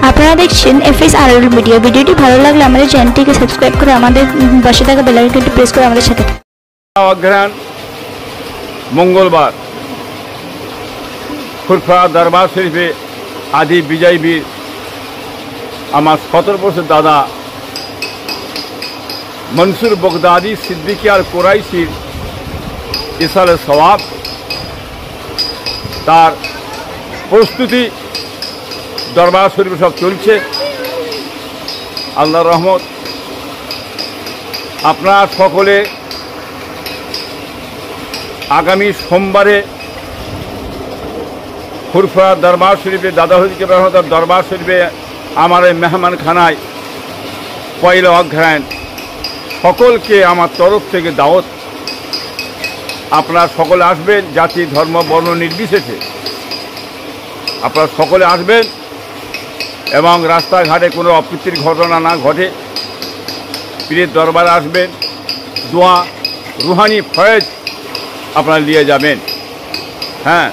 আপনারা দেখছেন FSRL media. ভিডিওটি ভালো লাগলে আমাদের চ্যানেলটিকে সাবস্ক্রাইব করে আমাদের পাশে থাকা বেল আইকনটি প্রেস করে আমাদের সাথে অগ্রহায়ণ মঙ্গলবার খুরফা দরবার শরীফে আদি বিজয় বীর আমার 17 বছর দাদা মনসুর বগদাদি সিদ্দিকী আর কোরাইশির ইসালে সওয়াব তার প্রস্তুতি দরবার শরীফে সব চলছে। আল্লাহর রহমত। আপনার সকলে আগামী সোমবারে খুরফা দরবার শরীফে দাদা হুজুর রহমতের দরবার শরীফে আমার এই মেহমানখানায় পয়লা অগ্রহায়ণ সকলকে আমার তরফ থেকে দাওয়াত। আপনারা সকলে আসবেন, জাতি ধর্ম বর্ণ নির্বিশেষে আপনারা সকলে আসবেন এবং রাস্তাঘাটে কোনো অপ্রীতির ঘটনা না ঘটে। পীরের দরবারে আসবেন, দোয়া রুহানি ফয়েজ আপনারা নিয়ে যাবেন। হ্যাঁ,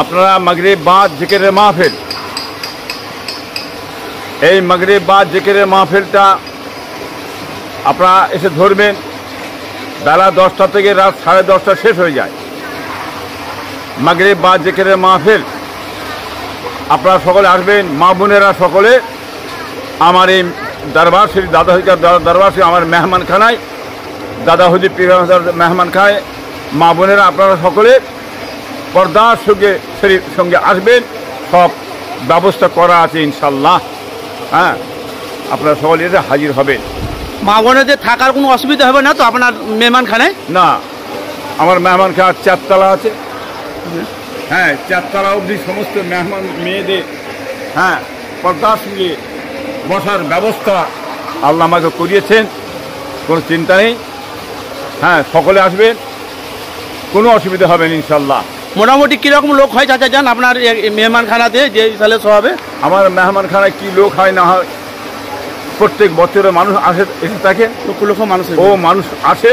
আপনারা মাগরিব বাদ জিকিরের মাহফিল, এই মাগরিব বাদ জিকিরের মাহফিলটা আপনারা এসে ধরবেন। বেলা 10টা থেকে রাত 10:30 শেষ হয়ে যায়। মাগরিব বাদ জিকিরের মাহফিল আপনারা সকলে আসবেন। মা বোনেরা সকলে আমার এই দরবার শরীফ দাদা হুজুর দরবার শরীফ আমার মেহমানখানায় দাদা হুজুর পীর মেহমানখানায় মা বোনেরা আপনারা সকলে পর্দার সঙ্গে আসবেন। সব ব্যবস্থা করা আছে ইনশাল্লাহ। হ্যাঁ, আপনারা সকলে এসে হাজির হবেন। মা বোনেদের থাকার কোনো অসুবিধা হবে না তো আপনার মেহমানখানায়? না, আমার মেহমানখানা 4 তলা আছে। হ্যাঁ, 4 তলা অবধি সমস্ত মেহমান মেয়েদের হ্যাঁ পর্দার সঙ্গে বসার ব্যবস্থা আল্লাহ আমাকে করিয়েছেন, কোনো চিন্তা নেই। হ্যাঁ, সকলে আসবেন, কোনো অসুবিধা হবে না ইনশাল্লাহ। মোটামুটি কীরকম লোক হয় চাচা যান আপনার মেহমানখানাতে যে সালে সবে? আমার মেহমানখানায় কি লোক হয় না হয়, প্রত্যেক বছরে মানুষ আসে, এসে থাকে লক্ষ লক্ষ মানুষ মানুষ আসে।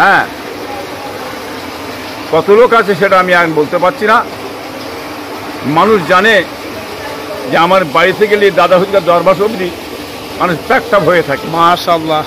হ্যাঁ, কত লোক আছে সেটা আমি আর বলতে পারছি না। মানুষ জানে যে আমার বাড়িতে গেলে দাদা হুজুর দরবার অবধি মানুষ প্যাকটাপ হয়ে থাকে। মাশাআল্লাহ।